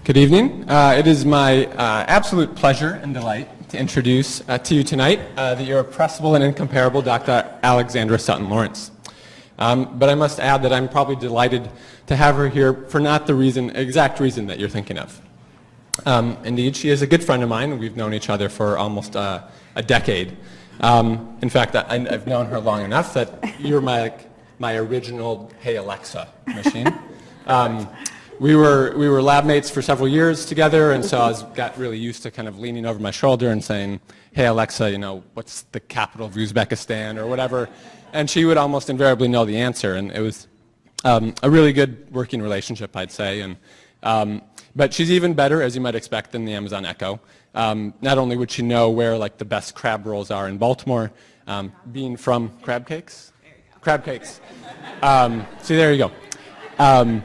Good evening. It is my absolute pleasure and delight to introduce to you tonight the irrepressible and incomparable Dr. Alexandra Sutton Lawrence. But I must add that I'm probably delighted to have her here for not the exact reason that you're thinking of. Indeed, she is a good friend of mine. We've known each other for almost a decade. In fact, I've known her long enough that you're my original Hey Alexa machine. We were lab mates for several years together, and so I got really used to kind of leaning over my shoulder and saying, "Hey Alexa, what's the capital of Uzbekistan?" or whatever, and she would almost invariably know the answer, and it was a really good working relationship, I'd say. And but she's even better, as you might expect, than the Amazon Echo. Not only would she know where the best crab rolls are in Baltimore, being from crab cakes. See, there you go.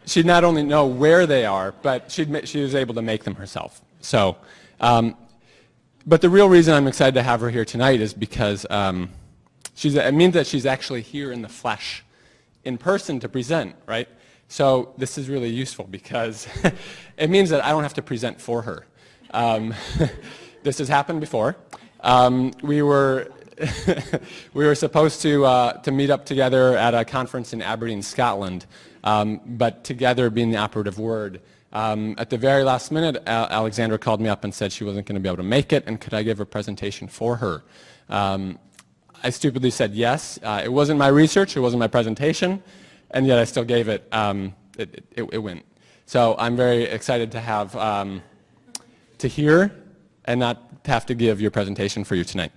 She'd not only know where they are, but she was able to make them herself. So, but the real reason I'm excited to have her here tonight is because it means that she's actually here in the flesh, in person to present, right? So this is really useful because it means that I don't have to present for her. This has happened before. We were supposed to meet up together at a conference in Aberdeen, Scotland. But together being the operative word. At the very last minute, Alexandra called me up and said she wasn't going to be able to make it, and could I give a presentation for her? I stupidly said yes. It wasn't my research, it wasn't my presentation, and yet I still gave it. It went. So I'm very excited to have to hear and not to have to give your presentation for you tonight.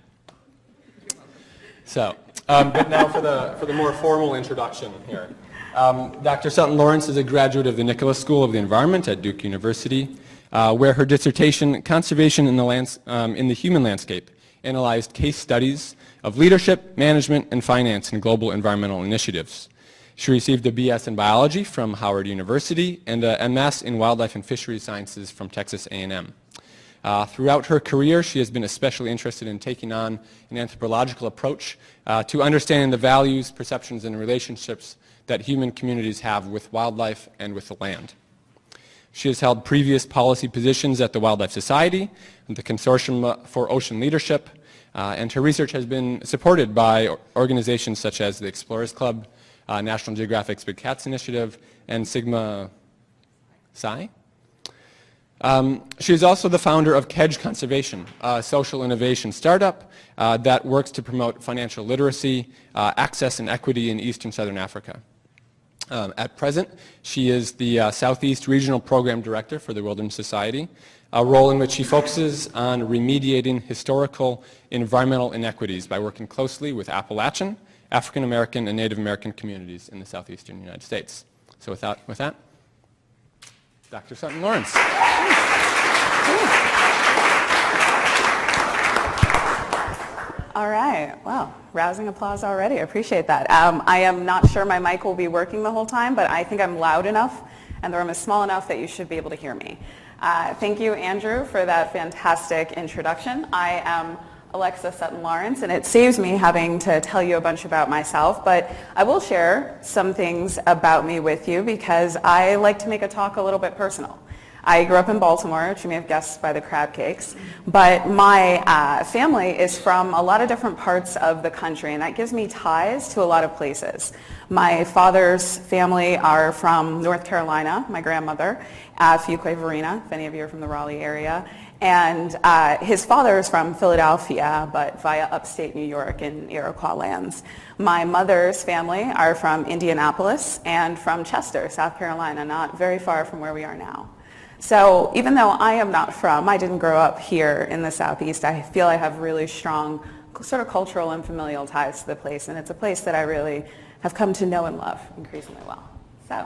So, but now for the more formal introduction here. Dr. Sutton Lawrence is a graduate of the Nicholas School of the Environment at Duke University, where her dissertation, Conservation in the Human Landscape, analyzed case studies of leadership, management, and finance in global environmental initiatives. She received a BS in biology from Howard University and a MS in wildlife and fisheries sciences from Texas A&M. Throughout her career, she has been especially interested in taking on an anthropological approach to understanding the values, perceptions, and relationships that human communities have with wildlife and with the land. She has held previous policy positions at the Wildlife Society and the Consortium for Ocean Leadership, and her research has been supported by organizations such as the Explorers Club, National Geographic's Big Cats Initiative, and Sigma Psi. She is also the founder of Kedge Conservation, a social innovation startup that works to promote financial literacy, access, and equity in Eastern Southern Africa. At present, she is the Southeast Regional Program Director for the Wilderness Society, a role in which she focuses on remediating historical environmental inequities by working closely with Appalachian, African American, and Native American communities in the southeastern United States. So with that, Dr. Sutton Lawrence. All right, wow, rousing applause already, I appreciate that. I am not sure my mic will be working the whole time, but I think I'm loud enough and the room is small enough that you should be able to hear me. Thank you, Andrew, for that fantastic introduction. I am Alexa Sutton Lawrence, and it saves me having to tell you a bunch about myself, but I will share some things about me with you because I like to make a talk a little bit personal. I grew up in Baltimore, which you may have guessed by the crab cakes, but my family is from a lot of different parts of the country, and that gives me ties to a lot of places. My father's family are from North Carolina, my grandmother, Fuquay-Varina, if any of you are from the Raleigh area, and his father is from Philadelphia, but via upstate New York in Iroquois lands. My mother's family are from Indianapolis and from Chester, South Carolina, not very far from where we are now. So even though I didn't grow up here in the Southeast, I feel I have really strong sort of cultural and familial ties to the place, and it's a place that I really have come to know and love increasingly well. So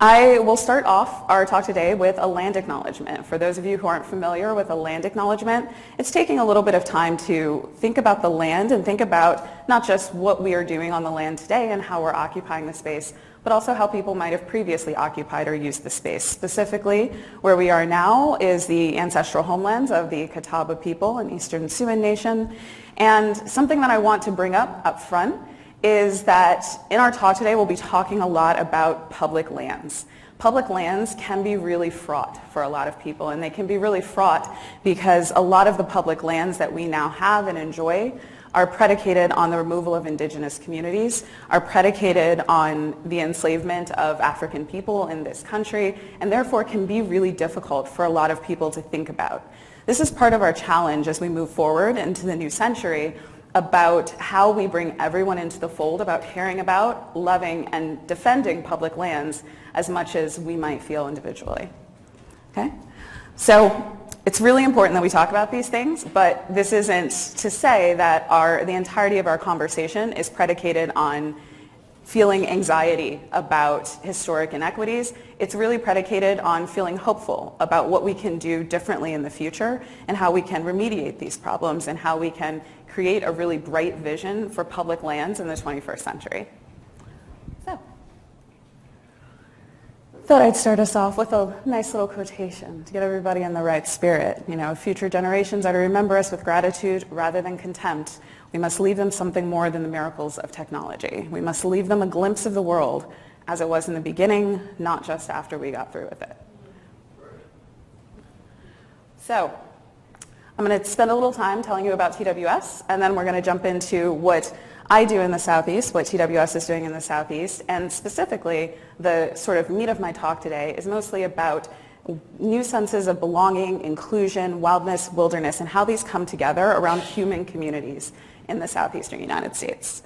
I will start off our talk today with a land acknowledgement. For those of you who aren't familiar with a land acknowledgement, it's taking a little bit of time to think about the land and think about not just what we are doing on the land today and how we're occupying the space, but also how people might have previously occupied or used the space. Specifically, where we are now is the ancestral homelands of the Catawba people in Eastern Sioux Nation. And something that I want to bring up front is that in our talk today, we'll be talking a lot about public lands. Public lands can be really fraught for a lot of people, and they can be really fraught because a lot of the public lands that we now have and enjoy are predicated on the removal of indigenous communities, are predicated on the enslavement of African people in this country, and therefore can be really difficult for a lot of people to think about. This is part of our challenge as we move forward into the new century about how we bring everyone into the fold, about caring about, loving, and defending public lands as much as we might feel individually. Okay? So it's really important that we talk about these things, but this isn't to say that the entirety of our conversation is predicated on feeling anxiety about historic inequities. It's really predicated on feeling hopeful about what we can do differently in the future and how we can remediate these problems and how we can create a really bright vision for public lands in the 21st century. So, thought I'd start us off with a nice little quotation to get everybody in the right spirit. You know, future generations are to remember us with gratitude rather than contempt. We must leave them something more than the miracles of technology. We must leave them a glimpse of the world as it was in the beginning, not just after we got through with it. So, I'm going to spend a little time telling you about TWS, and then we're going to jump into what I do in the Southeast, what TWS is doing in the Southeast, and specifically the sort of meat of my talk today is mostly about new senses of belonging, inclusion, wildness, wilderness, and how these come together around human communities in the southeastern United States.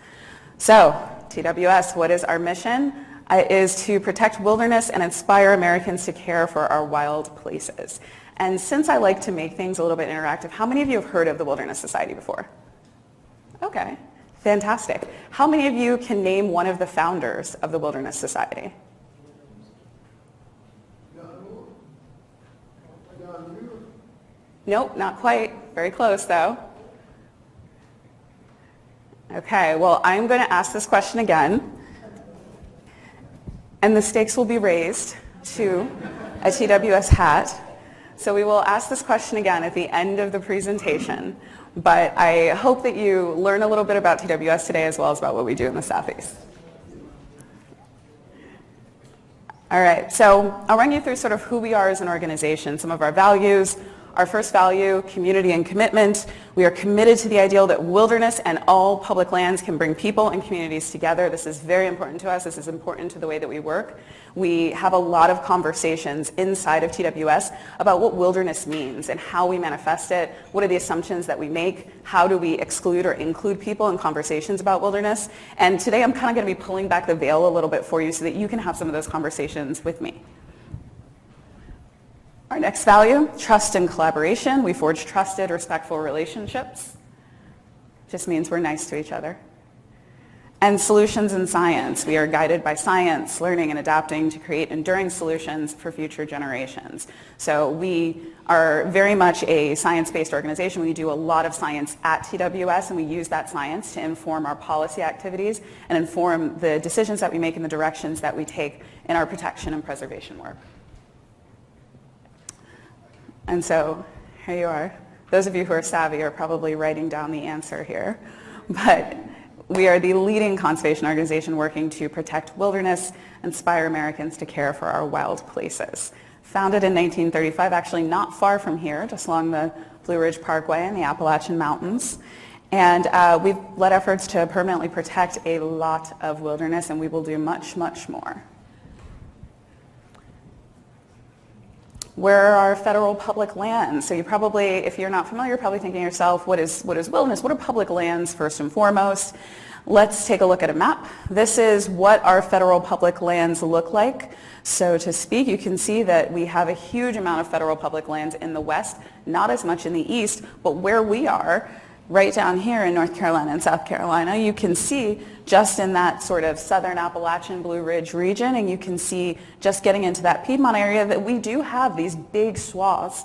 So, TWS, what is our mission? Is to protect wilderness and inspire Americans to care for our wild places. And since I like to make things a little bit interactive, how many of you have heard of the Wilderness Society before? Okay, fantastic. How many of you can name one of the founders of the Wilderness Society? Nope, not quite. Very close, though. Okay, well, I'm going to ask this question again, and the stakes will be raised to a TWS hat. So we will ask this question again at the end of the presentation, but I hope that you learn a little bit about TWS today as well as about what we do in the Southeast. All right, so I'll run you through sort of who we are as an organization, some of our values. Our first value, community and commitment. We are committed to the ideal that wilderness and all public lands can bring people and communities together. This is very important to us. This is important to the way that we work. We have a lot of conversations inside of TWS about what wilderness means and how we manifest it. What are the assumptions that we make? How do we exclude or include people in conversations about wilderness? And today I'm kind of going to be pulling back the veil a little bit for you so that you can have some of those conversations with me. Our next value, trust and collaboration. We forge trusted, respectful relationships. Just means we're nice to each other. And solutions in science. We are guided by science, learning and adapting to create enduring solutions for future generations. So we are very much a science-based organization. We do a lot of science at TWS, and we use that science to inform our policy activities and inform the decisions that we make and the directions that we take in our protection and preservation work. And so here you are. Those of you who are savvy are probably writing down the answer here. But we are the leading conservation organization working to protect wilderness, inspire Americans to care for our wild places. Founded in 1935, actually not far from here, just along the Blue Ridge Parkway in the Appalachian Mountains. And we've led efforts to permanently protect a lot of wilderness, and we will do much, much more. Where are our federal public lands? So you probably, if you're not familiar, you're probably thinking to yourself, what is wilderness? What are public lands first and foremost? Let's take a look at a map. This is what our federal public lands look like. So to speak, you can see that we have a huge amount of federal public lands in the West, not as much in the East, but where we are, right down here in North Carolina and South Carolina, you can see just in that sort of southern Appalachian Blue Ridge region, and you can see just getting into that Piedmont area that we do have these big swaths,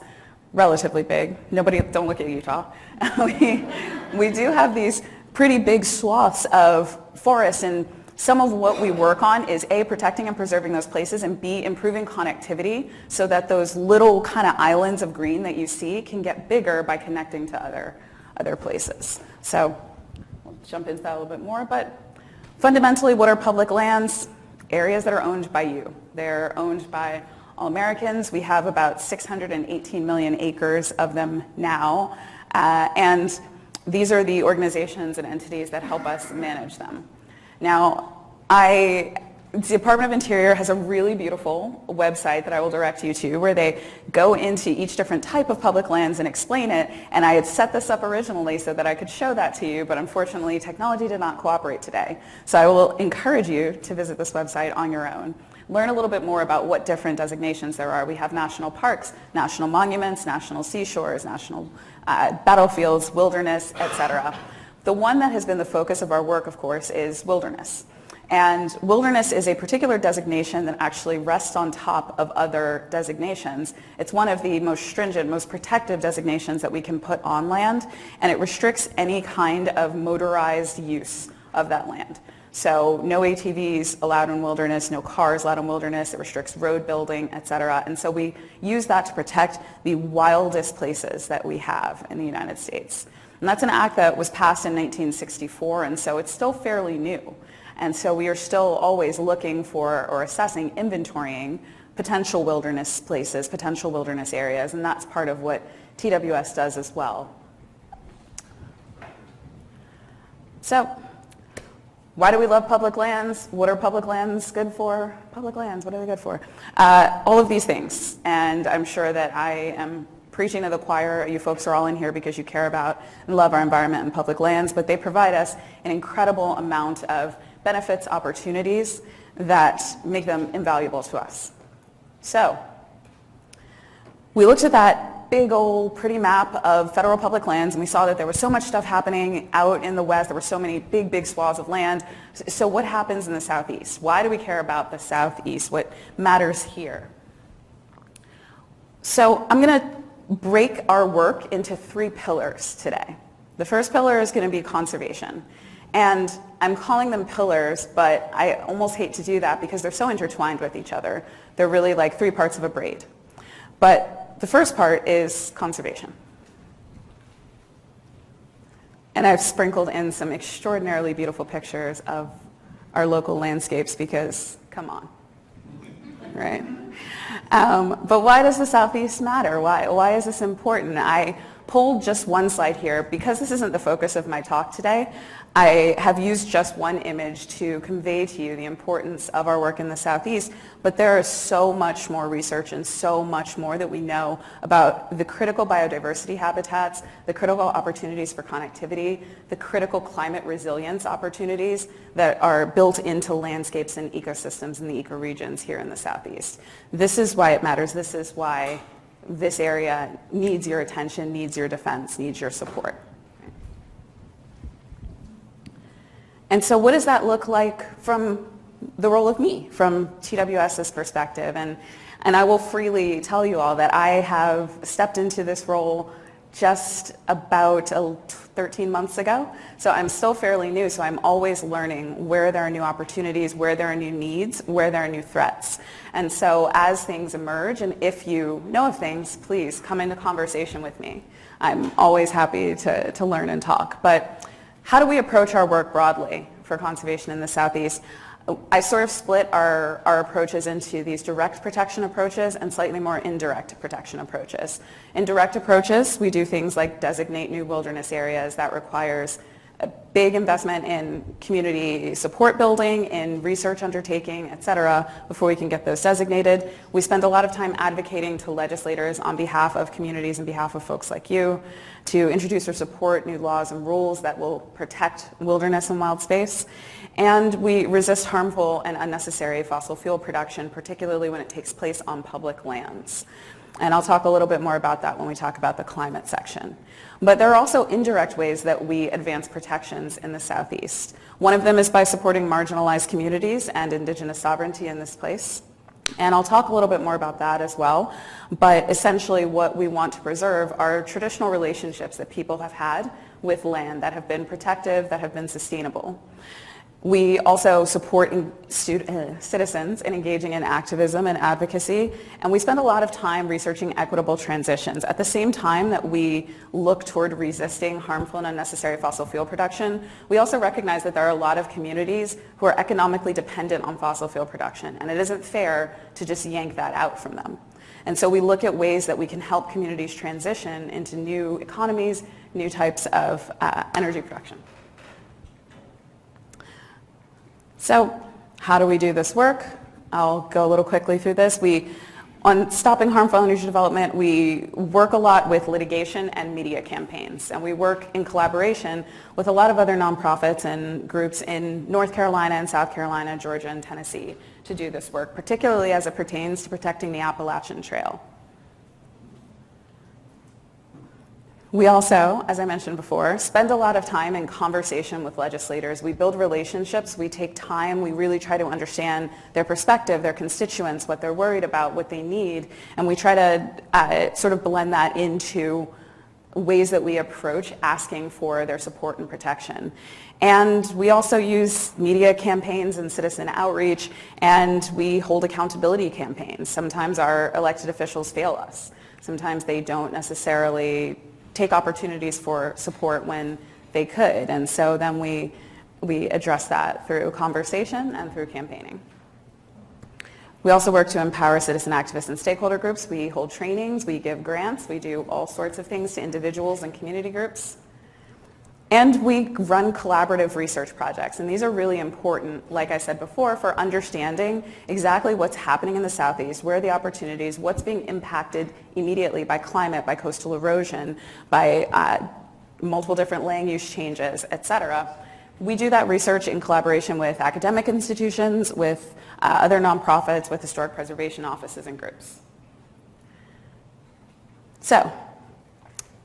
relatively big. Nobody, don't look at Utah. we do have these pretty big swaths of forests, and some of what we work on is A, protecting and preserving those places, and B, improving connectivity so that those little kind of islands of green that you see can get bigger by connecting to other places. So we'll jump into that a little bit more, but Fundamentally, what are public lands? Areas that are owned by you. They're owned by all Americans. We have about 618 million acres of them now, and these are the organizations and entities that help us manage them. Now, the Department of Interior has a really beautiful website that I will direct you to where they go into each different type of public lands and explain it, and I had set this up originally so that I could show that to you, but unfortunately technology did not cooperate today. So I will encourage you to visit this website on your own. Learn a little bit more about what different designations there are. We have national parks, national monuments, national seashores, national battlefields, wilderness, etc. The one that has been the focus of our work, of course, is wilderness. And wilderness is a particular designation that actually rests on top of other designations. It's one of the most stringent, most protective designations that we can put on land, and it restricts any kind of motorized use of that land. So no ATVs allowed in wilderness, no cars allowed in wilderness, it restricts road building, etc. And so we use that to protect the wildest places that we have in the United States. And that's an act that was passed in 1964, and so it's still fairly new. And so we are still always looking for or assessing, inventorying potential wilderness places, potential wilderness areas, and that's part of what TWS does as well. So, why do we love public lands? What are public lands good for? Public lands, what are they good for? All of these things, and I'm sure that I am preaching to the choir. You folks are all in here because you care about and love our environment and public lands, but they provide us an incredible amount of benefits, opportunities that make them invaluable to us. So, we looked at that big old pretty map of federal public lands and we saw that there was so much stuff happening out in the west. There were so many big swaths of land. So what happens in the southeast? Why do we care about the southeast? What matters here? So I'm going to break our work into 3 pillars today. The first pillar is going to be conservation. And I'm calling them pillars, but I almost hate to do that because they're so intertwined with each other. They're really like 3 parts of a braid. But the first part is conservation. And I've sprinkled in some extraordinarily beautiful pictures of our local landscapes because, come on, right? But why does the Southeast matter? Why is this important? I pulled just one slide here because this isn't the focus of my talk today. I have used just one image to convey to you the importance of our work in the Southeast, but there is so much more research and so much more that we know about the critical biodiversity habitats, the critical opportunities for connectivity, the critical climate resilience opportunities that are built into landscapes and ecosystems in the ecoregions here in the Southeast. This is why it matters. This is why this area needs your attention, needs your defense, needs your support. And so what does that look like from the role of me, from TWS's perspective? And I will freely tell you all that I have stepped into this role just about 13 months ago. So I'm still fairly new, so I'm always learning where there are new opportunities, where there are new needs, where there are new threats. And so as things emerge, and if you know of things, please come into conversation with me. I'm always happy to learn and talk. But how do we approach our work broadly for conservation in the Southeast? I sort of split our approaches into these direct protection approaches and slightly more indirect protection approaches. In direct approaches, we do things like designate new wilderness areas. That requires a big investment in community support building, in research undertaking, et cetera, before we can get those designated. We spend a lot of time advocating to legislators on behalf of communities and behalf of folks like you to introduce or support new laws and rules that will protect wilderness and wild space. And we resist harmful and unnecessary fossil fuel production, particularly when it takes place on public lands. And I'll talk a little bit more about that when we talk about the climate section. But there are also indirect ways that we advance protections in the Southeast. One of them is by supporting marginalized communities and indigenous sovereignty in this place. And I'll talk a little bit more about that as well. But essentially what we want to preserve are traditional relationships that people have had with land that have been protective, that have been sustainable. We also support citizens in engaging in activism and advocacy, and we spend a lot of time researching equitable transitions. At the same time that we look toward resisting harmful and unnecessary fossil fuel production, we also recognize that there are a lot of communities who are economically dependent on fossil fuel production, and it isn't fair to just yank that out from them. And so we look at ways that we can help communities transition into new economies, new types of energy production. So how do we do this work? I'll go a little quickly through this. On stopping harmful energy development, we work a lot with litigation and media campaigns. And we work in collaboration with a lot of other nonprofits and groups in North Carolina and South Carolina, Georgia, and Tennessee to do this work, particularly as it pertains to protecting the Appalachian Trail. We also, as I mentioned before, spend a lot of time in conversation with legislators. We build relationships, we take time, we really try to understand their perspective, their constituents, what they're worried about, what they need, and we try to sort of blend that into ways that we approach asking for their support and protection. And we also use media campaigns and citizen outreach, and we hold accountability campaigns. Sometimes our elected officials fail us. Sometimes they don't necessarily take opportunities for support when they could. And so then we address that through conversation and through campaigning. We also work to empower citizen activists and stakeholder groups. We hold trainings, we give grants, we do all sorts of things to individuals and community groups. And we run collaborative research projects, and these are really important, like I said before, for understanding exactly what's happening in the Southeast, where are the opportunities, what's being impacted immediately by climate, by coastal erosion, by multiple different land use changes, et cetera. We do that research in collaboration with academic institutions, with other nonprofits, with historic preservation offices and groups. So,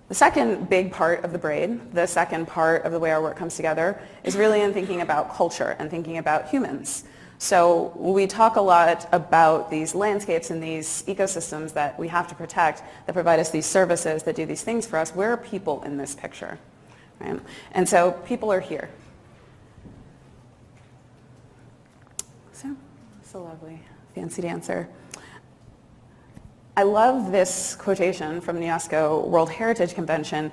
the second big part of the braid, the second part of the way our work comes together, is really in thinking about culture and thinking about humans. So we talk a lot about these landscapes and these ecosystems that we have to protect, that provide us these services, that do these things for us. Where are people in this picture? Right? And so people are here. So it's a lovely fancy dancer. I love this quotation from the UNESCO World Heritage Convention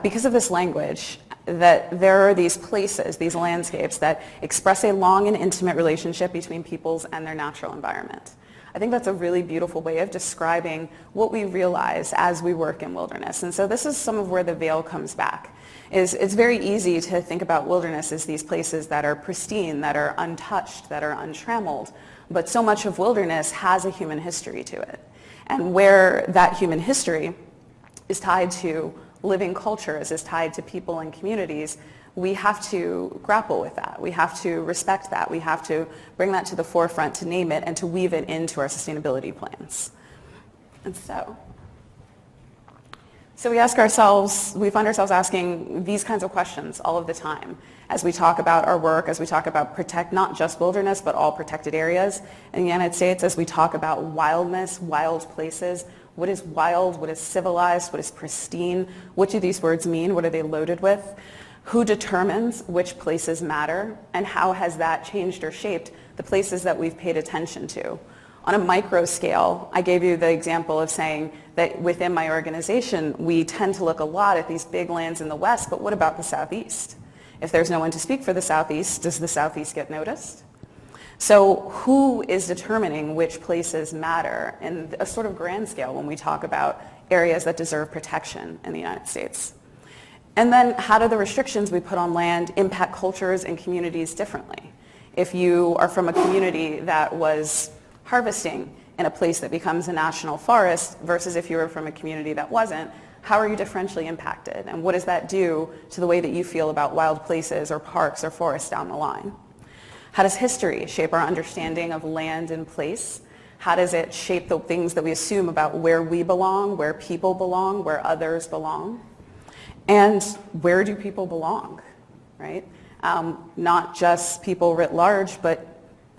because of this language, that there are these places, these landscapes that express a long and intimate relationship between peoples and their natural environment. I think that's a really beautiful way of describing what we realize as we work in wilderness. And so this is some of where the veil comes back. It's very easy to think about wilderness as these places that are pristine, that are untouched, that are untrammeled, but so much of wilderness has a human history to it. And where that human history is tied to living cultures, is tied to people and communities, we have to grapple with that. We have to respect that. We have to bring that to the forefront, to name it, and to weave it into our sustainability plans. And so we find ourselves asking these kinds of questions all of the time as we talk about our work, as we talk about protect not just wilderness, but all protected areas in the United States, as we talk about wildness, wild places. What is wild? What is civilized? What is pristine? What do these words mean? What are they loaded with? Who determines which places matter? And how has that changed or shaped the places that we've paid attention to? On a micro scale, I gave you the example of saying that within my organization, we tend to look a lot at these big lands in the West, but what about the Southeast? If there's no one to speak for the Southeast, does the Southeast get noticed? So who is determining which places matter in a sort of grand scale when we talk about areas that deserve protection in the United States? And then how do the restrictions we put on land impact cultures and communities differently? If you are from a community that was harvesting in a place that becomes a national forest versus if you were from a community that wasn't, how are you differentially impacted? And what does that do to the way that you feel about wild places or parks or forests down the line? How does history shape our understanding of land and place? How does it shape the things that we assume about where we belong, where people belong, where others belong? And where do people belong, right? Not just people writ large, but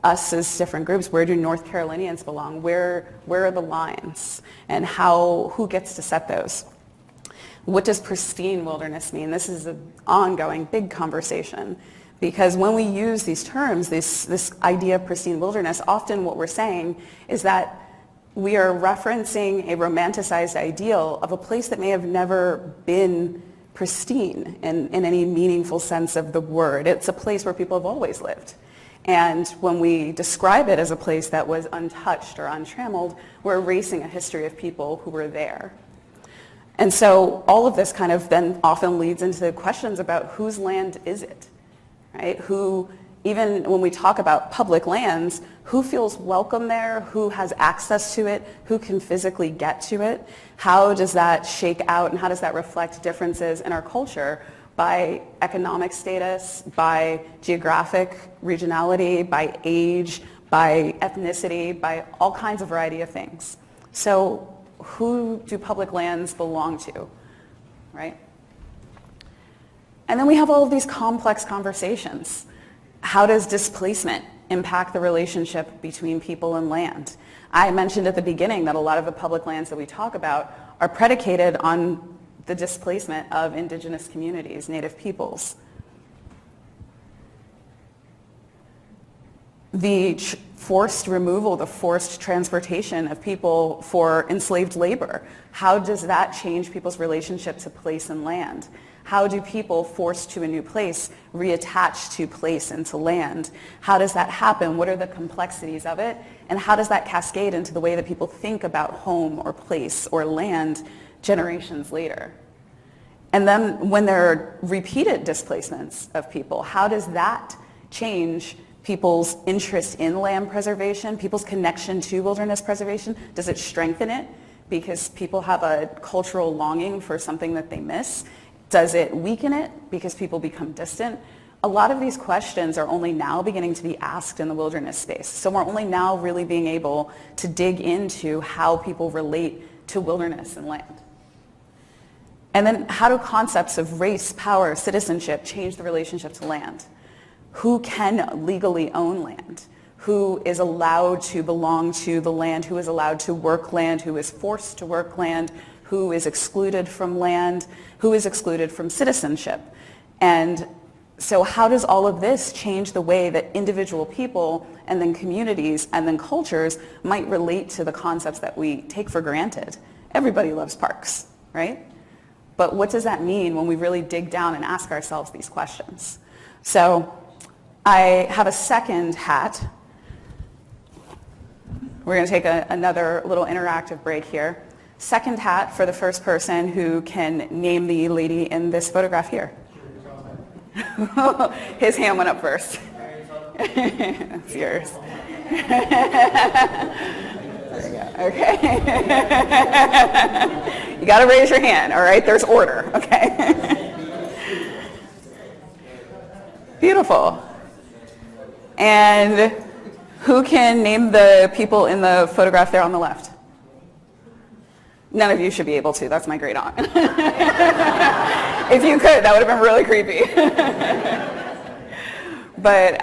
us as different groups. Where do North Carolinians belong? Where are the lines? And who gets to set those? What does pristine wilderness mean? This is an ongoing big conversation. Because when we use these terms, this idea of pristine wilderness, often what we're saying is that we are referencing a romanticized ideal of a place that may have never been pristine in any meaningful sense of the word. It's a place where people have always lived. And when we describe it as a place that was untouched or untrammeled, we're erasing a history of people who were there. And so all of this kind of then often leads into questions about whose land is it, right? Who, even when we talk about public lands, who feels welcome there? Who has access to it? Who can physically get to it? How does that shake out and how does that reflect differences in our culture by economic status, by geographic regionality, by age, by ethnicity, by all kinds of variety of things? So who do public lands belong to, right? And then we have all of these complex conversations. How does displacement impact the relationship between people and land? I mentioned at the beginning that a lot of the public lands that we talk about are predicated on the displacement of indigenous communities, native peoples. The forced removal, the forced transportation of people for enslaved labor. How does that change people's relationship to place and land? How do people forced to a new place reattach to place and to land? How does that happen? What are the complexities of it? And how does that cascade into the way that people think about home or place or land generations later? And then when there are repeated displacements of people, how does that change people's interest in land preservation, people's connection to wilderness preservation? Does it strengthen it because people have a cultural longing for something that they miss? Does it weaken it because people become distant? A lot of these questions are only now beginning to be asked in the wilderness space. So we're only now really being able to dig into how people relate to wilderness and land. And then how do concepts of race, power, citizenship change the relationship to land? Who can legally own land? Who is allowed to belong to the land? Who is allowed to work land? Who is forced to work land? Who is excluded from land? Who is excluded from citizenship? And so how does all of this change the way that individual people and then communities and then cultures might relate to the concepts that we take for granted? Everybody loves parks, right? But what does that mean when we really dig down and ask ourselves these questions? So I have a second hat. We're going to take another little interactive break here. Second hat for the first person who can name the lady in this photograph here. His hand went up first. It's yours. There you go. Okay. You got to raise your hand, all right? There's order, okay? Beautiful. And who can name the people in the photograph there on the left? None of you should be able to. That's my great aunt. If you could, that would have been really creepy. But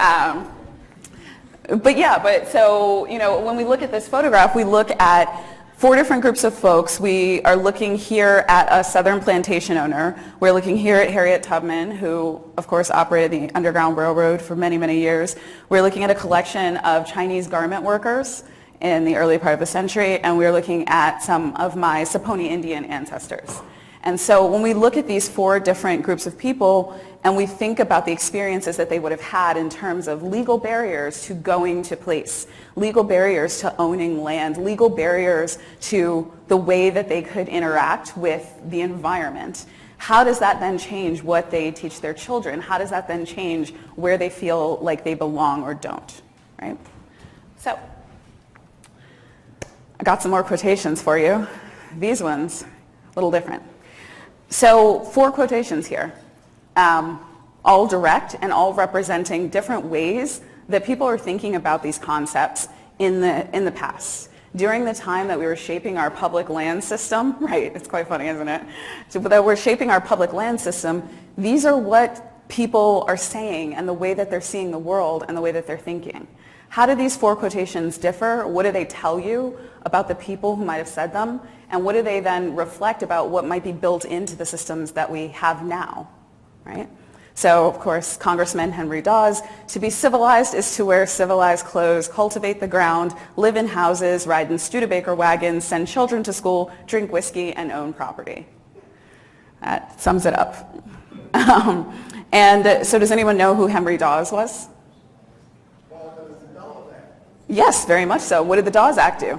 so, you know, when we look at this photograph, we look at 4 different groups of folks. We are looking here at a Southern plantation owner. We're looking here at Harriet Tubman, who, of course, operated the Underground Railroad for many, many years. We're looking at a collection of Chinese garment workers in the early part of the century, and we're looking at some of my Saponi Indian ancestors. And so when we look at these 4 different groups of people and we think about the experiences that they would have had in terms of legal barriers to going to place, legal barriers to owning land, legal barriers to the way that they could interact with the environment, how does that then change what they teach their children? How does that then change where they feel like they belong or don't, right? So I got some more quotations for you. These ones, a little different. So 4 quotations here, all direct and all representing different ways that people are thinking about these concepts in the past. During the time that we were shaping our public land system, right, it's quite funny, isn't it? So that we're shaping our public land system, these are what people are saying and the way that they're seeing the world and the way that they're thinking. How do these 4 quotations differ? What do they tell you about the people who might have said them? And what do they then reflect about what might be built into the systems that we have now, right? So, of course, Congressman Henry Dawes, to be civilized is to wear civilized clothes, cultivate the ground, live in houses, ride in Studebaker wagons, send children to school, drink whiskey, and own property. That sums it up. And so does anyone know who Henry Dawes was? Well, there was the Dawes Act. Yes, very much so. What did the Dawes Act do?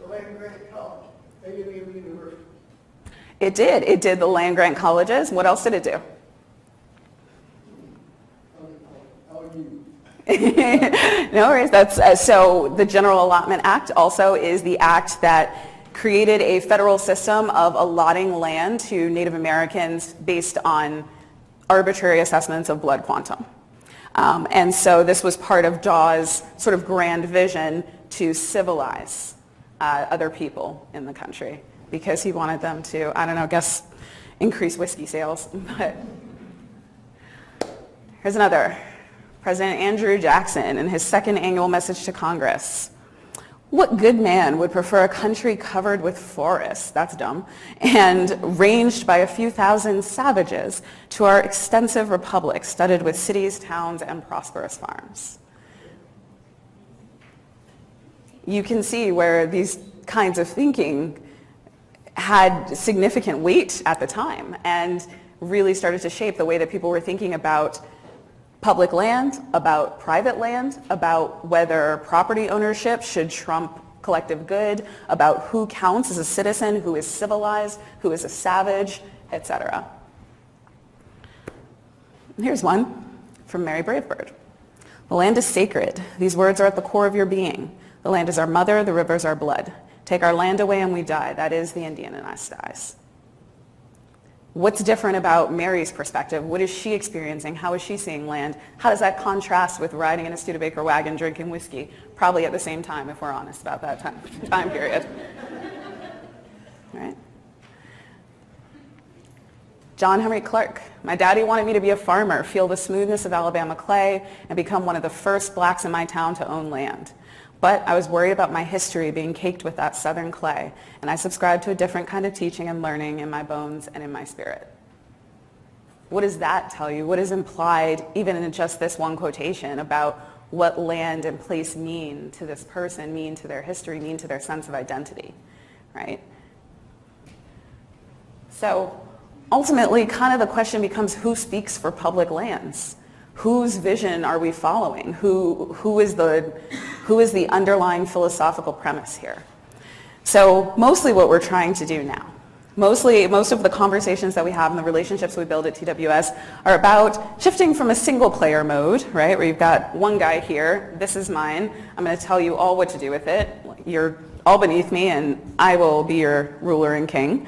The land grant college. They didn't even university. It did. It did the land grant colleges. What else did it do? No worries. That's so the General Allotment Act also is the act that created a federal system of allotting land to Native Americans based on arbitrary assessments of blood quantum. And so this was part of Dawes' sort of grand vision to civilize other people in the country because he wanted them to, I don't know, I guess increase whiskey sales. But here's another. President Andrew Jackson in his second annual message to Congress. What good man would prefer a country covered with forests, that's dumb, and ranged by a few thousand savages to our extensive republic studded with cities, towns, and prosperous farms? You can see where these kinds of thinking had significant weight at the time and really started to shape the way that people were thinking about public land, about private land, about whether property ownership should trump collective good, about who counts as a citizen, who is civilized, who is a savage, etc. Here's one from Mary Bravebird. The land is sacred. These words are at the core of your being. The land is our mother, the rivers our blood. Take our land away and we die. That is the Indian in us dies. What's different about Mary's perspective? What is she experiencing? How is she seeing land? How does that contrast with riding in a Studebaker wagon, drinking whiskey? Probably at the same time, if we're honest about that time period. Right? John Henry Clark. My daddy wanted me to be a farmer, feel the smoothness of Alabama clay, and become one of the first blacks in my town to own land. But I was worried about my history being caked with that southern clay, and I subscribed to a different kind of teaching and learning in my bones and in my spirit. What does that tell you? What is implied, even in just this one quotation, about what land and place mean to this person, mean to their history, mean to their sense of identity, right? So ultimately, kind of the question becomes, who speaks for public lands? Whose vision are we following? Who is the underlying philosophical premise here? So mostly what we're trying to do now, most of the conversations that we have and the relationships we build at TWS are about shifting from a single player mode, right, where you've got one guy here, this is mine, I'm going to tell you all what to do with it, you're all beneath me and I will be your ruler and king,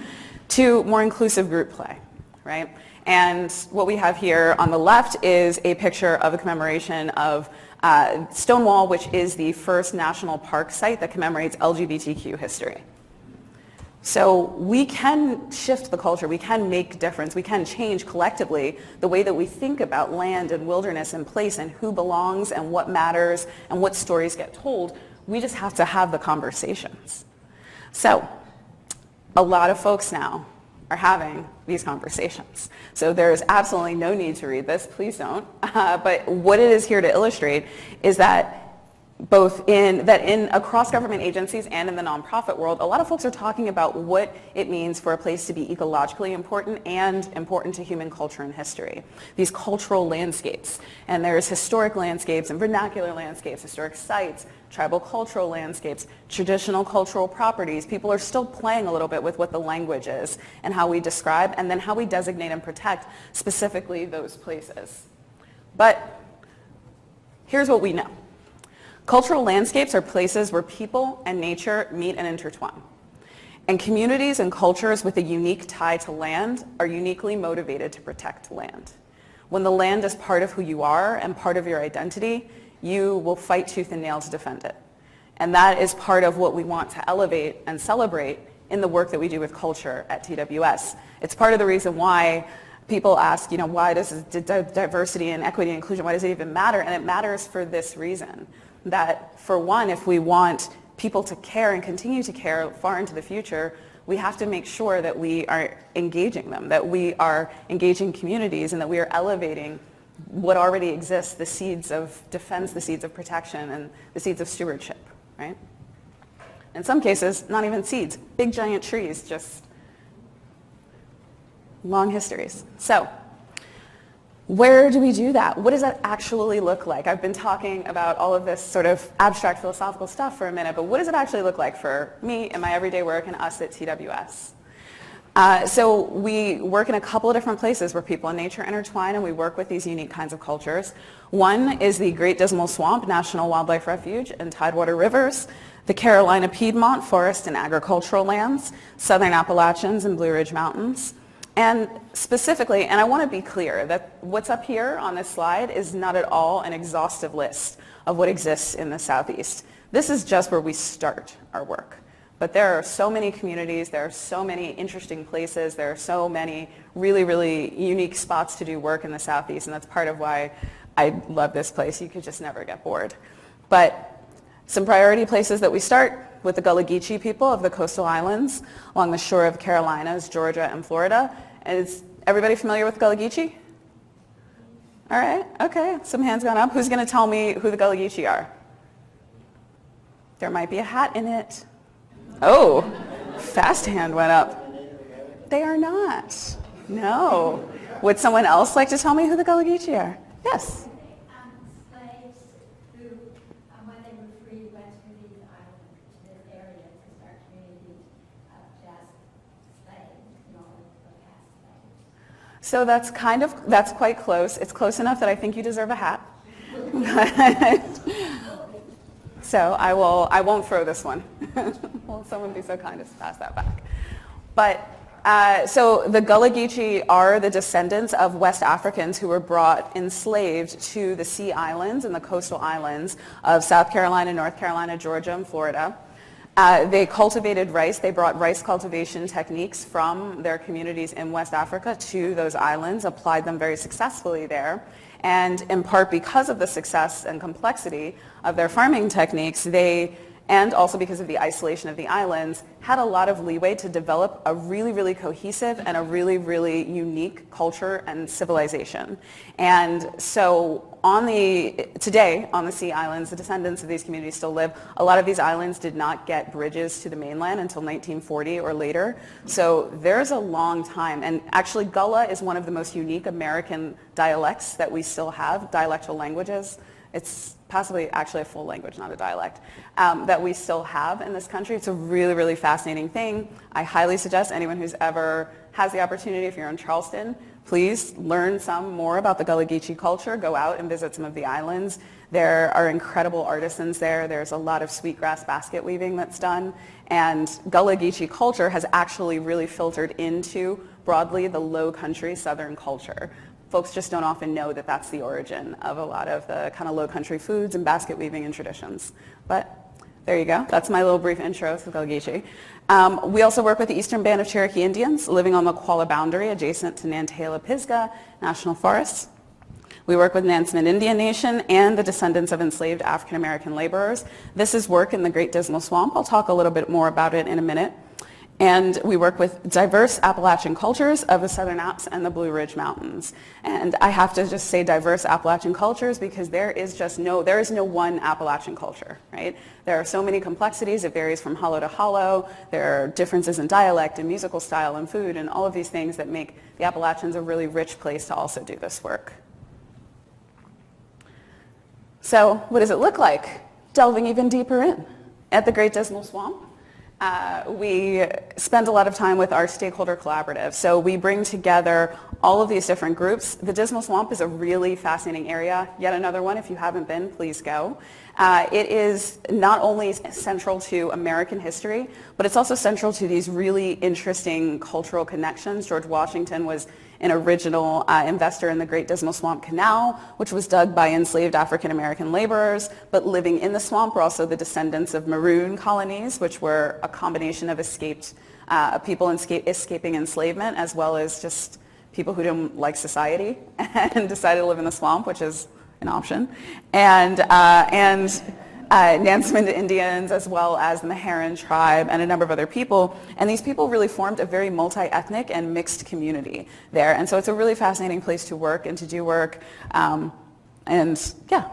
to more inclusive group play, right? And what we have here on the left is a picture of a commemoration of Stonewall, which is the first national park site that commemorates LGBTQ history. So we can shift the culture, we can make difference, we can change collectively the way that we think about land and wilderness and place and who belongs and what matters and what stories get told. We just have to have the conversations. So a lot of folks now are having these conversations. So there is absolutely no need to read this, please don't. But what it is here to illustrate is that across government agencies and in the nonprofit world, a lot of folks are talking about what it means for a place to be ecologically important and important to human culture and history. These cultural landscapes. And there's historic landscapes and vernacular landscapes, historic sites, tribal cultural landscapes, traditional cultural properties. People are still playing a little bit with what the language is and how we describe and then how we designate and protect specifically those places. But here's what we know. Cultural landscapes are places where people and nature meet and intertwine. And communities and cultures with a unique tie to land are uniquely motivated to protect land. When the land is part of who you are and part of your identity, you will fight tooth and nail to defend it. And that is part of what we want to elevate and celebrate in the work that we do with culture at TWS. It's part of the reason why people ask, why does diversity and equity and inclusion, why does it even matter? And it matters for this reason. That for one, if we want people to care and continue to care far into the future, we have to make sure that we are engaging them, that we are engaging communities, and that we are elevating what already exists, the seeds of defense, the seeds of protection, and the seeds of stewardship, right? In some cases, not even seeds, big giant trees, just long histories. So, where do we do that? What does that actually look like? I've been talking about all of this sort of abstract philosophical stuff for a minute, but what does it actually look like for me in my everyday work and us at TWS? So we work in a couple of different places where people and nature intertwine, and we work with these unique kinds of cultures. One is the Great Dismal Swamp National Wildlife Refuge and Tidewater Rivers, the Carolina Piedmont forest and agricultural lands, Southern Appalachians and Blue Ridge Mountains. And specifically, and I want to be clear that what's up here on this slide is not at all an exhaustive list of what exists in the Southeast. This is just where we start our work. But there are so many communities, there are so many interesting places, there are so many really, really unique spots to do work in the Southeast, and that's part of why I love this place. You could just never get bored. But some priority places that we start with the Gullah Geechee people of the coastal islands along the shore of Carolinas, Georgia, and Florida. And is everybody familiar with Gullah Geechee? All right, okay, some hands gone up. Who's going to tell me who the Gullah Geechee are? There might be a hat in it. Oh, fast hand went up. They are not. No. Would someone else like to tell me who the Gullah Geechee are? Yes. Slaves who, when they were free, went to these islands, to this area, to start communities of just slaves, of past slaves. So that's quite close. It's close enough that I think you deserve a hat. So I won't throw this one. Will someone be so kind as to pass that back? But so the Gullah Geechee are the descendants of West Africans who were brought enslaved to the Sea Islands and the coastal islands of South Carolina, North Carolina, Georgia, and Florida. They cultivated rice. They brought rice cultivation techniques from their communities in West Africa to those islands, applied them very successfully there. And in part because of the success and complexity of their farming techniques, and also because of the isolation of the islands, had a lot of leeway to develop a really, really cohesive and a really, really unique culture and civilization. And so today on the Sea Islands, the descendants of these communities still live. A lot of these islands did not get bridges to the mainland until 1940 or later. So there's a long time. And actually Gullah is one of the most unique American dialects that we still have, dialectal languages. It's possibly actually a full language, not a dialect, that we still have in this country. It's a really, really fascinating thing. I highly suggest anyone who's ever has the opportunity, if you're in Charleston, please learn some more about the Gullah Geechee culture. Go out and visit some of the islands. There are incredible artisans there. There's a lot of sweetgrass basket weaving that's done. And Gullah Geechee culture has actually really filtered into, broadly, the low country southern culture. Folks just don't often know that that's the origin of a lot of the kind of low country foods and basket weaving and traditions. But there you go. That's my little brief intro to Gullah Geechee. We also work with the Eastern Band of Cherokee Indians living on the Qualla boundary adjacent to Nantahala-Pisgah National Forest. We work with Nansemond Indian Nation and the descendants of enslaved African American laborers. This is work in the Great Dismal Swamp. I'll talk a little bit more about it in a minute. And we work with diverse Appalachian cultures of the Southern Apps and the Blue Ridge Mountains. And I have to just say diverse Appalachian cultures because there is no one Appalachian culture, right? There are so many complexities. It varies from hollow to hollow. There are differences in dialect and musical style and food and all of these things that make the Appalachians a really rich place to also do this work. So what does it look like? Delving even deeper in. At the Great Dismal Swamp, we spend a lot of time with our stakeholder collaborative. So we bring together all of these different groups. The Dismal Swamp is a really fascinating area. Yet another one. If you haven't been, please go. It is not only central to American history, but it's also central to these really interesting cultural connections. George Washington was an original investor in the Great Dismal Swamp Canal, which was dug by enslaved African American laborers, but living in the swamp were also the descendants of maroon colonies, which were a combination of escaped people escaping enslavement, as well as just people who didn't like society and decided to live in the swamp, which is an option. And Nansemond Indians, as well as the Meherrin tribe and a number of other people. And these people really formed a very multi-ethnic and mixed community there. And so it's a really fascinating place to work and to do work. And yeah.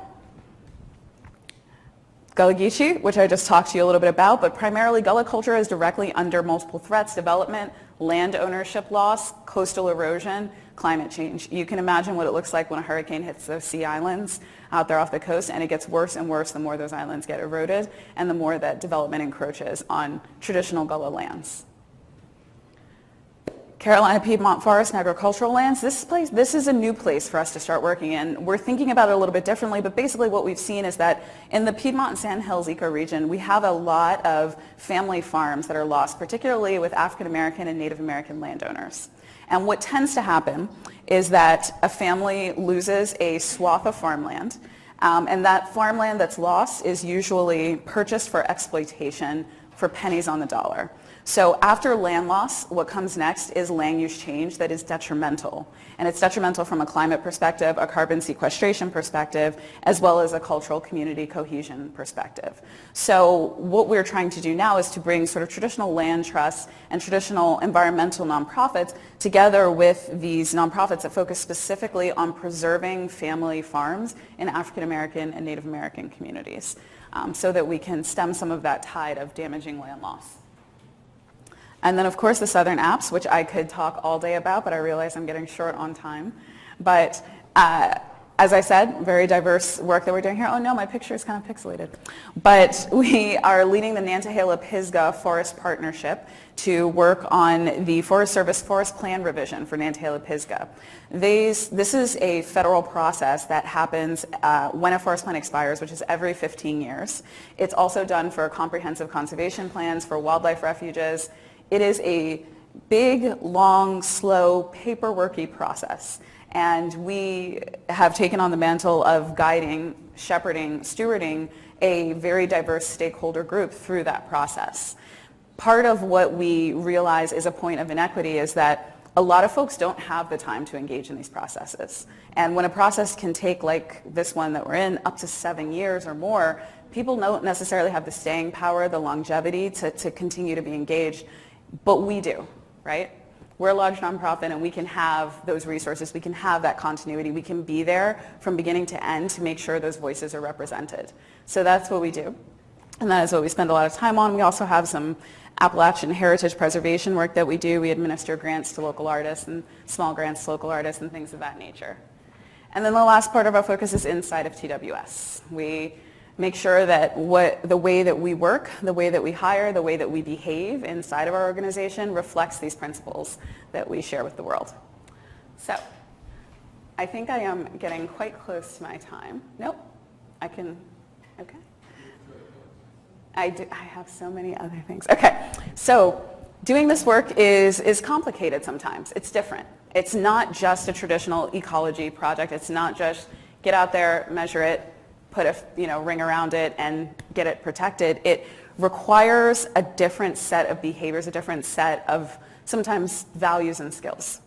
Gullah Geechee, which I just talked to you a little bit about, but primarily Gullah culture is directly under multiple threats: development, land ownership loss, coastal erosion, climate change. You can imagine what it looks like when a hurricane hits those sea islands out there off the coast, and it gets worse and worse the more those islands get eroded and the more that development encroaches on traditional Gullah lands. Carolina Piedmont Forest and Agricultural Lands, this is a new place for us to start working in. We're thinking about it a little bit differently, but basically what we've seen is that in the Piedmont and Sandhills ecoregion, we have a lot of family farms that are lost, particularly with African American and Native American landowners. And what tends to happen is that a family loses a swath of farmland, and that farmland that's lost is usually purchased for exploitation for pennies on the dollar. So after land loss, what comes next is land use change that is detrimental. And it's detrimental from a climate perspective, a carbon sequestration perspective, as well as a cultural community cohesion perspective. So what we're trying to do now is to bring sort of traditional land trusts and traditional environmental nonprofits together with these nonprofits that focus specifically on preserving family farms in African American and Native American communities, so that we can stem some of that tide of damaging land loss. And then, of course, the Southern Apps, which I could talk all day about, but I realize I'm getting short on time. But as I said, very diverse work that we're doing here. Oh no, my picture is kind of pixelated. But we are leading the Nantahala-Pisgah Forest Partnership to work on the Forest Service Forest Plan revision for Nantahala-Pisgah. This is a federal process that happens when a forest plan expires, which is every 15 years. It's also done for comprehensive conservation plans, for wildlife refuges. It is a big, long, slow, paperworky process. And we have taken on the mantle of guiding, shepherding, stewarding a very diverse stakeholder group through that process. Part of what we realize is a point of inequity is that a lot of folks don't have the time to engage in these processes. And when a process can take, like this one that we're in, up to 7 years or more, people don't necessarily have the staying power, the longevity to continue to be engaged. But we do, right? We're a large nonprofit and we can have those resources, we can have that continuity, we can be there from beginning to end to make sure those voices are represented. So that's what we do. And that is what we spend a lot of time on. We also have some Appalachian heritage preservation work that we do. We administer grants to local artists and small grants to local artists and things of that nature. And then the last part of our focus is inside of TWS. We make sure that the way that we work, the way that we hire, the way that we behave inside of our organization reflects these principles that we share with the world. So I think I am getting quite close to my time. Nope, I can, okay. I have so many other things. Okay, so doing this work is complicated sometimes. It's different. It's not just a traditional ecology project. It's not just get out there, measure it, put a ring around it and get it protected. It requires a different set of behaviors, a different set of sometimes values and skills.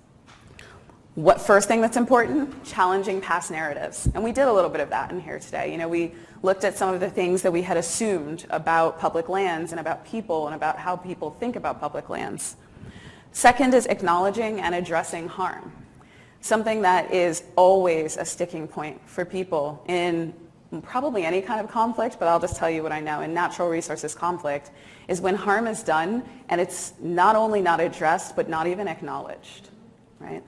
What first thing that's important? Challenging past narratives. And we did a little bit of that in here today. We looked at some of the things that we had assumed about public lands and about people and about how people think about public lands. Second is acknowledging and addressing harm. Something that is always a sticking point for people in probably any kind of conflict, but I'll just tell you what I know. In natural resources conflict is when harm is done and it's not only not addressed, but not even acknowledged, right?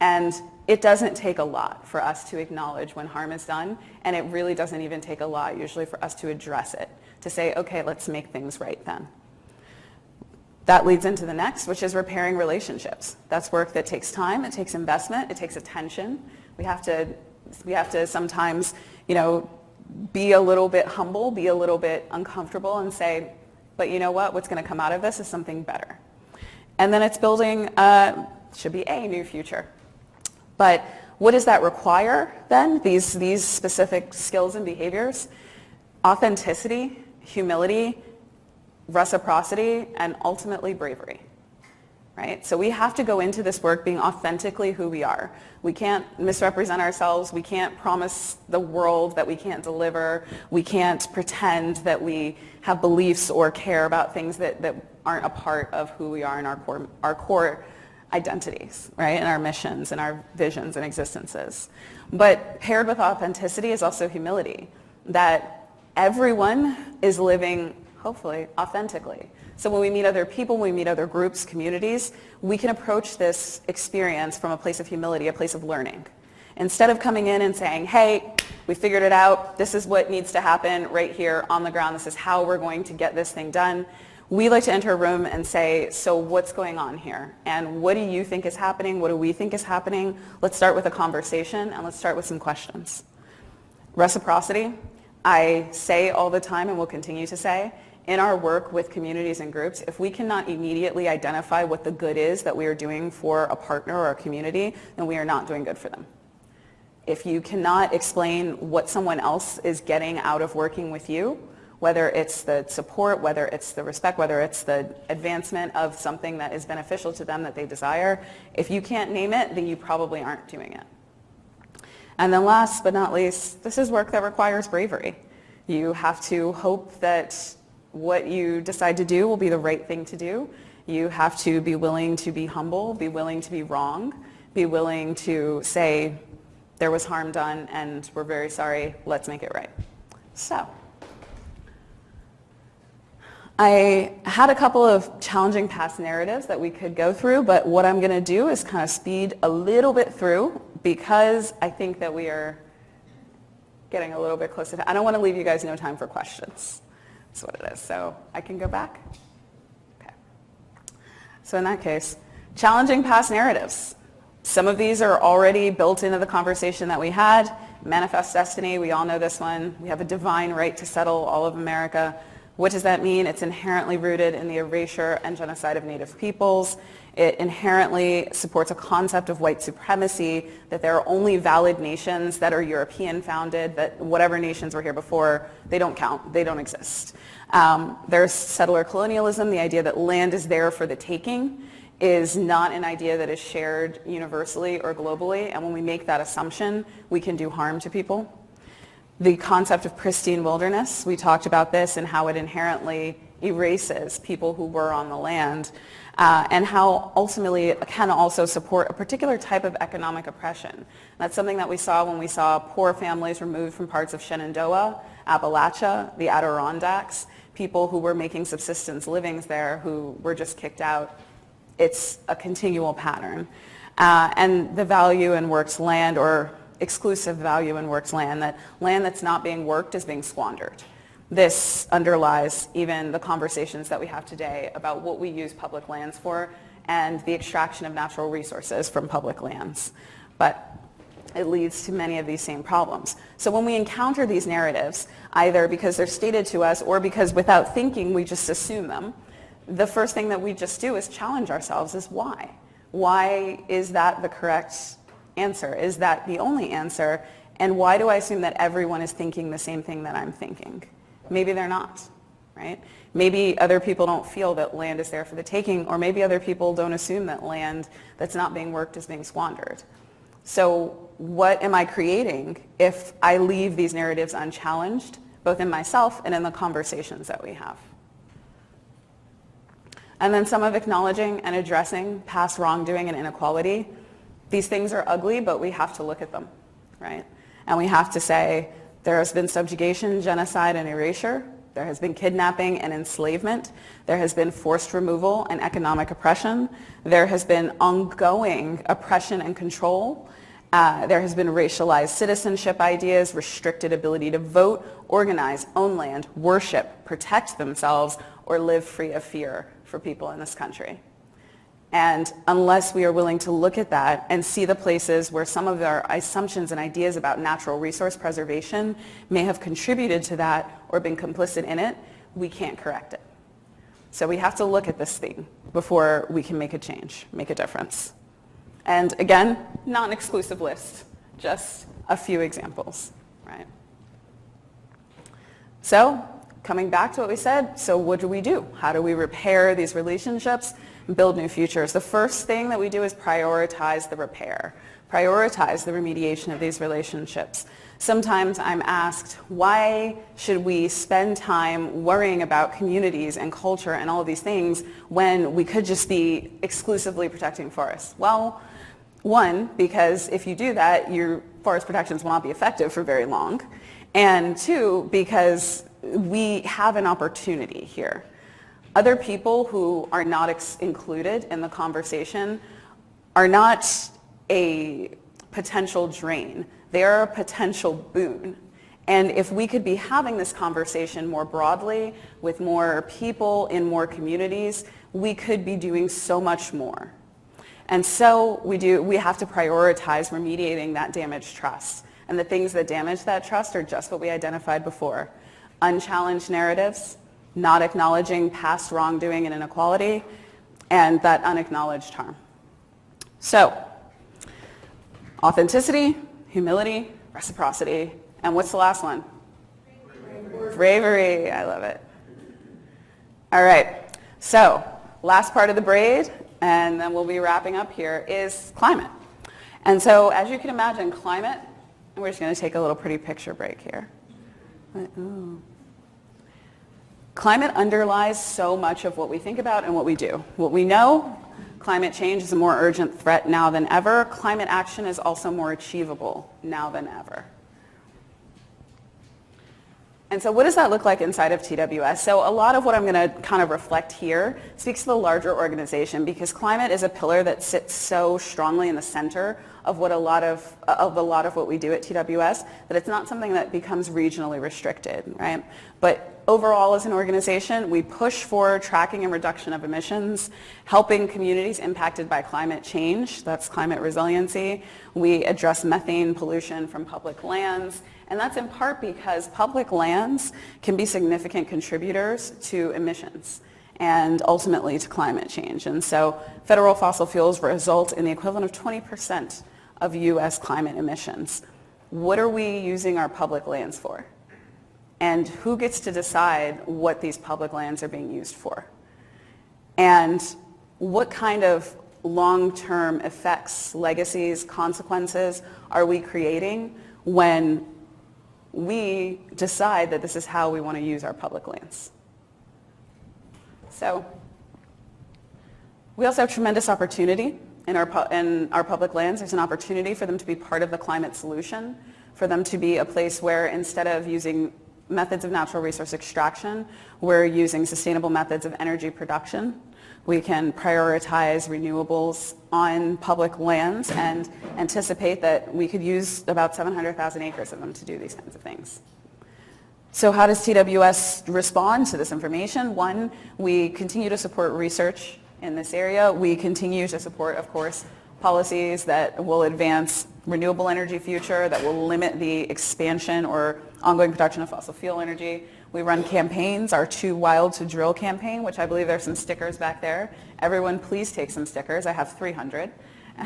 And it doesn't take a lot for us to acknowledge when harm is done, and it really doesn't even take a lot usually for us to address it, to say, okay, let's make things right then. That leads into the next, which is repairing relationships. That's work that takes time, it takes investment, it takes attention. We have to sometimes, be a little bit humble, be a little bit uncomfortable and say, but you know what? What's going to come out of this is something better. And then it's building, should be a new future. But what does that require then? These specific skills and behaviors? Authenticity, humility, reciprocity, and ultimately bravery. right? So we have to go into this work being authentically who we are. We can't misrepresent ourselves. We can't promise the world that we can't deliver. We can't pretend that we have beliefs or care about things that aren't a part of who we are in our core identities, right? And our missions and our visions and existences. But paired with authenticity is also humility, that everyone is living, hopefully, authentically. So when we meet other people, when we meet other groups, communities, we can approach this experience from a place of humility, a place of learning. Instead of coming in and saying, hey, we figured it out, this is what needs to happen right here on the ground, this is how we're going to get this thing done, we like to enter a room and say, so what's going on here? And what do you think is happening? What do we think is happening? Let's start with a conversation and let's start with some questions. Reciprocity, I say all the time and will continue to say, in our work with communities and groups, if we cannot immediately identify what the good is that we are doing for a partner or a community, then we are not doing good for them. If you cannot explain what someone else is getting out of working with you, whether it's the support, whether it's the respect, whether it's the advancement of something that is beneficial to them that they desire, if you can't name it, then you probably aren't doing it. And then last but not least, this is work that requires bravery. You have to hope that what you decide to do will be the right thing to do. You have to be willing to be humble, be willing to be wrong, be willing to say, there was harm done and we're very sorry, let's make it right. So, I had a couple of challenging past narratives that we could go through, but what I'm going to do is kind of speed a little bit through because I think that we are getting a little bit closer to, I don't want to leave you guys no time for questions. That's what it is. So I can go back. Okay. So in that case, challenging past narratives. Some of these are already built into the conversation that we had. Manifest destiny, we all know this one. We have a divine right to settle all of America. What does that mean? It's inherently rooted in the erasure and genocide of Native peoples. It inherently supports a concept of white supremacy, that there are only valid nations that are European founded, that whatever nations were here before, they don't count, they don't exist. There's settler colonialism, the idea that land is there for the taking is not an idea that is shared universally or globally, and when we make that assumption, we can do harm to people. The concept of pristine wilderness, we talked about this and how it inherently erases people who were on the land, and how ultimately it can also support a particular type of economic oppression. That's something that we saw when we saw poor families removed from parts of Shenandoah, Appalachia, the Adirondacks, people who were making subsistence livings there who were just kicked out. It's a continual pattern. And the value in worked land, or exclusive value in worked land, that land that's not being worked is being squandered. This underlies even the conversations that we have today about what we use public lands for and the extraction of natural resources from public lands. But it leads to many of these same problems. So when we encounter these narratives, either because they're stated to us or because without thinking we just assume them, the first thing that we just do is challenge ourselves is why? Why is that the correct answer? Is that the only answer? And why do I assume that everyone is thinking the same thing that I'm thinking? Maybe they're not, right? Maybe other people don't feel that land is there for the taking, or maybe other people don't assume that land that's not being worked is being squandered. So what am I creating if I leave these narratives unchallenged, both in myself and in the conversations that we have? And then some of acknowledging and addressing past wrongdoing and inequality. These things are ugly, but we have to look at them, right? And we have to say, there has been subjugation, genocide, and erasure. There has been kidnapping and enslavement. There has been forced removal and economic oppression. There has been ongoing oppression and control. There has been racialized citizenship ideas, restricted ability to vote, organize, own land, worship, protect themselves, or live free of fear for people in this country. And unless we are willing to look at that and see the places where some of our assumptions and ideas about natural resource preservation may have contributed to that or been complicit in it, we can't correct it. So we have to look at this thing before we can make a change, make a difference. And again, not an exclusive list, just a few examples, right? So coming back to what we said, so what do? How do we repair these relationships and build new futures? The first thing that we do is prioritize the repair, prioritize the remediation of these relationships. Sometimes I'm asked, why should we spend time worrying about communities and culture and all of these things when we could just be exclusively protecting forests? Well, one, because if you do that, your forest protections will not be effective for very long. And two, because we have an opportunity here. Other people who are not included in the conversation are not a potential drain. They're a potential boon. And if we could be having this conversation more broadly with more people in more communities, we could be doing so much more. And so we have to prioritize remediating that damaged trust. And the things that damage that trust are just what we identified before. Unchallenged narratives, not acknowledging past wrongdoing and inequality, and that unacknowledged harm. So, authenticity, humility, reciprocity, and what's the last one? Bravery. I love it. All right, so last part of the braid, and then we'll be wrapping up here, is climate. And so as you can imagine, climate, and we're just going to take a little pretty picture break here. Ooh. Climate underlies so much of what we think about and what we do. What we know, climate change is a more urgent threat now than ever. Climate action is also more achievable now than ever. And so what does that look like inside of TWS? So a lot of what I'm going to kind of reflect here speaks to the larger organization, because climate is a pillar that sits so strongly in the center of what a lot of what we do at TWS, that it's not something that becomes regionally restricted, right? But overall as an organization, we push for tracking and reduction of emissions, helping communities impacted by climate change, that's climate resiliency. We address methane pollution from public lands, and that's in part because public lands can be significant contributors to emissions and ultimately to climate change. And so federal fossil fuels result in the equivalent of 20% of US climate emissions. What are we using our public lands for? And who gets to decide what these public lands are being used for? And what kind of long-term effects, legacies, consequences are we creating when we decide that this is how we want to use our public lands? So we also have tremendous opportunity in our public lands. There's an opportunity for them to be part of the climate solution, for them to be a place where instead of using methods of natural resource extraction, we're using sustainable methods of energy production. We can prioritize renewables on public lands and anticipate that we could use about 700,000 acres of them to do these kinds of things. So how does TWS respond to this information? One, we continue to support research in this area. We continue to support, of course, policies that will advance renewable energy future, that will limit the expansion or ongoing production of fossil fuel energy. We run campaigns, our Too Wild to Drill campaign, which I believe there's some stickers back there. Everyone please take some stickers. I have 300. We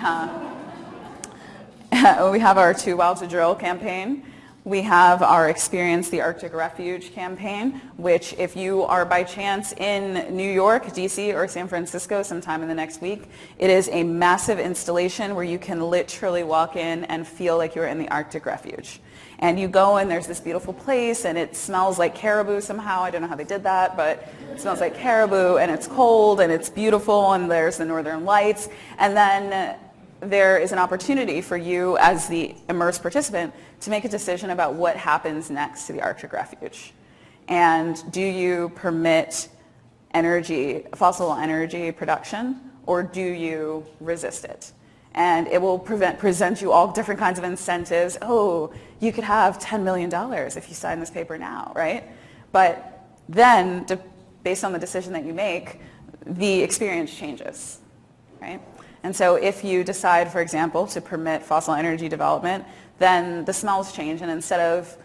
have our Too Wild to Drill campaign. We have our Experience the Arctic Refuge campaign, which if you are by chance in New York, DC, or San Francisco sometime in the next week, it is a massive installation where you can literally walk in and feel like you're in the Arctic Refuge. And you go and there's this beautiful place and it smells like caribou somehow. I don't know how they did that, but it smells like caribou and it's cold and it's beautiful and there's the northern lights. And then there is an opportunity for you as the immersed participant to make a decision about what happens next to the Arctic Refuge. And do you permit fossil energy production, or do you resist it? And it will present you all different kinds of incentives. Oh, you could have $10 million if you sign this paper now, right? But then, based on the decision that you make, the experience changes, right? And so if you decide, for example, to permit fossil energy development, then the smells change, and instead of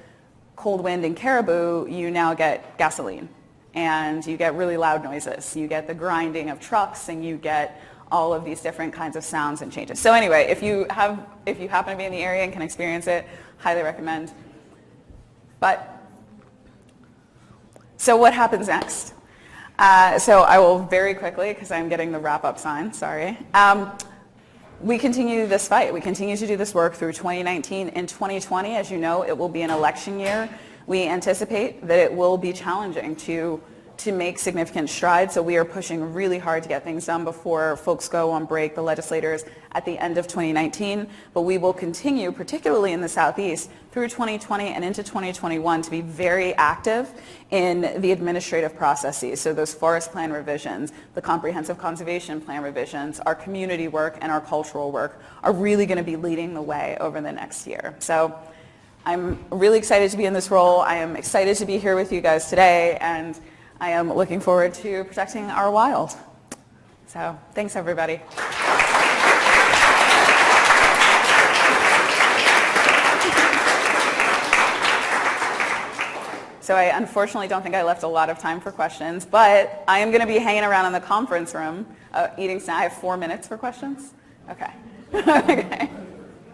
cold wind and caribou, you now get gasoline, and you get really loud noises. You get the grinding of trucks, and you get all of these different kinds of sounds and changes. So anyway, if you happen to be in the area and can experience it, highly recommend. But So what happens next? So I will very quickly, because I'm getting the wrap-up sign, sorry. We continue this fight. We continue to do this work through 2019. In 2020, as you know, it will be an election year. We anticipate that it will be challenging to make significant strides, so we are pushing really hard to get things done before folks go on break, the legislators, at the end of 2019. But we will continue, particularly in the Southeast, through 2020 and into 2021 to be very active in the administrative processes. So those forest plan revisions, the comprehensive conservation plan revisions, our community work and our cultural work are really going to be leading the way over the next year. So I'm really excited to be in this role. I am excited to be here with you guys today, and I am looking forward to protecting our wild. So thanks, everybody. So I unfortunately don't think I left a lot of time for questions, but I am going to be hanging around in the conference room eating snacks. I have 4 minutes for questions? Okay. Okay.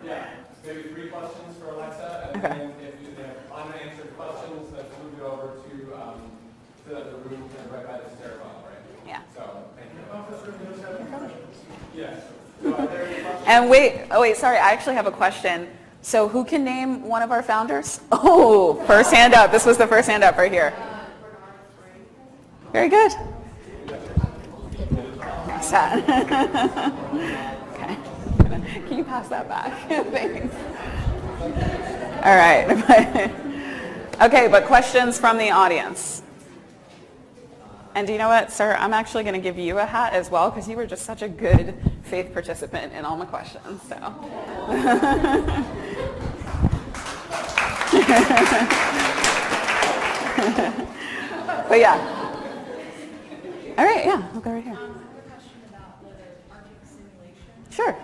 Yeah, maybe 3 questions for Alexa, and Okay. then if you have unanswered questions, let's move you over to the room right by the stairwell, right? Yeah. So, thank you. Yes. So are there any questions? And wait, sorry, I actually have a question. So who can name one of our founders? Oh, first hand up. This was the first hand up right here. Very good. Nice hat. Okay. Can you pass that back? Thanks. All right. Okay, but questions from the audience. And do you know what, sir? I'm actually going to give you a hat as well because you were just such a good faith participant in all my questions. So. But yeah. All right, yeah, I'll go right here. I have a question about whether Arctic simulation. Sure.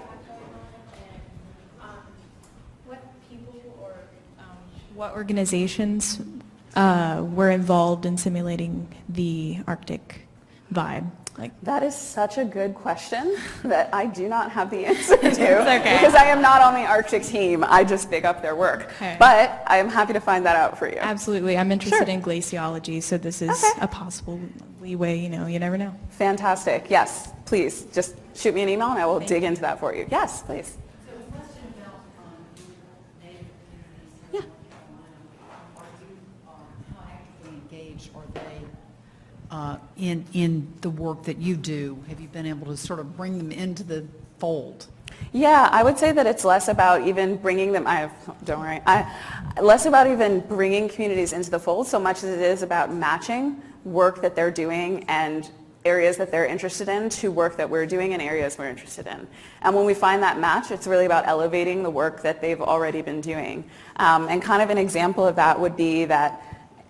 And what people or what organizations were involved in simulating the Arctic vibe? Like, That is such a good question that I do not have the answer to okay. because I am not on the Arctic team. I just pick up their work. Okay. But I am happy to find that out for you. absolutely. I'm interested Sure. in glaciology, so this is Okay. a possible leeway, you never know. Fantastic. Yes, please just shoot me an email and I will dig into that for you. Yes, please. So a question about Native communities. Yeah. Are you, how actively engaged are they in the work that you do? Have you been able to sort of bring them into the fold? Yeah, I would say that it's less about even bringing them, less about even bringing communities into the fold so much as it is about matching work that they're doing and areas that they're interested in to work that we're doing and areas we're interested in. And when we find that match, it's really about elevating the work that they've already been doing. And kind of an example of that would be that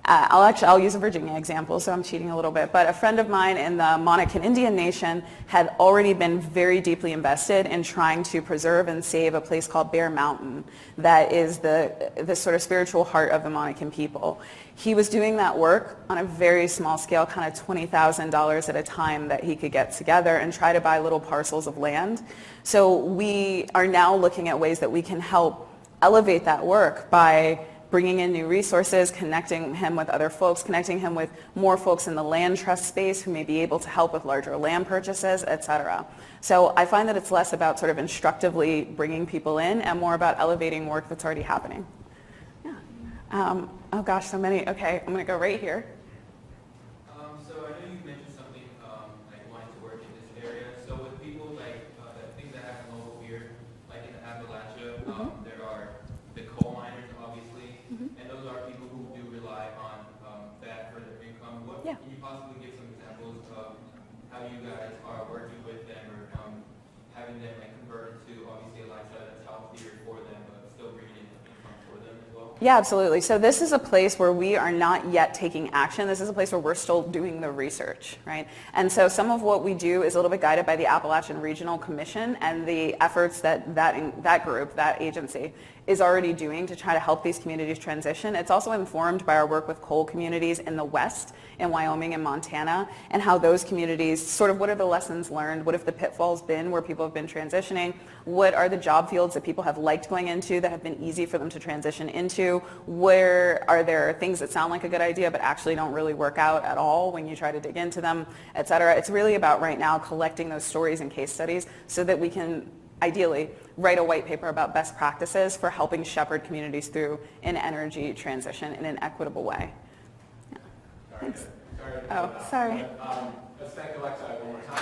I'll use a Virginia example, so I'm cheating a little bit, but a friend of mine in the Monacan Indian Nation had already been very deeply invested in trying to preserve and save a place called Bear Mountain that is the sort of spiritual heart of the Monacan people. He was doing that work on a very small scale, kind of $20,000 at a time that he could get together and try to buy little parcels of land. So we are now looking at ways that we can help elevate that work by bringing in new resources, connecting him with other folks, connecting him with more folks in the land trust space who may be able to help with larger land purchases, et cetera. So I find that it's less about sort of instructively bringing people in and more about elevating work that's already happening. Yeah. Oh gosh, so many. Okay, I'm going to go right here. So I know you mentioned something like wanting to work in this area. So with people like the things that happen local here, like in Appalachia, there are the coal miners, obviously, and those are people who do rely on that for their income. What Yeah. can you possibly give some examples of how you guys are working with them or having them like convert to obviously a lifestyle that's healthier for them, but still bringing in income for them as well? Yeah, absolutely. So this is a place where we are not yet taking action. This is a place where we're still doing the research, right? And so some of what we do is a little bit guided by the Appalachian Regional Commission and the efforts that group, that agency, is already doing to try to help these communities transition. It's also informed by our work with coal communities in the West in Wyoming and Montana, and how those communities, sort of what are the lessons learned, what have the pitfalls been where people have been transitioning, what are the job fields that people have liked going into that have been easy for them to transition into, where are there things that sound like a good idea but actually don't really work out at all when you try to dig into them, et cetera. It's really about right now collecting those stories and case studies so that we can ideally write a white paper about best practices for helping shepherd communities through an energy transition in an equitable way. Yeah. Thanks. Sorry. Oh, sorry. Let's thank Alexa one more time.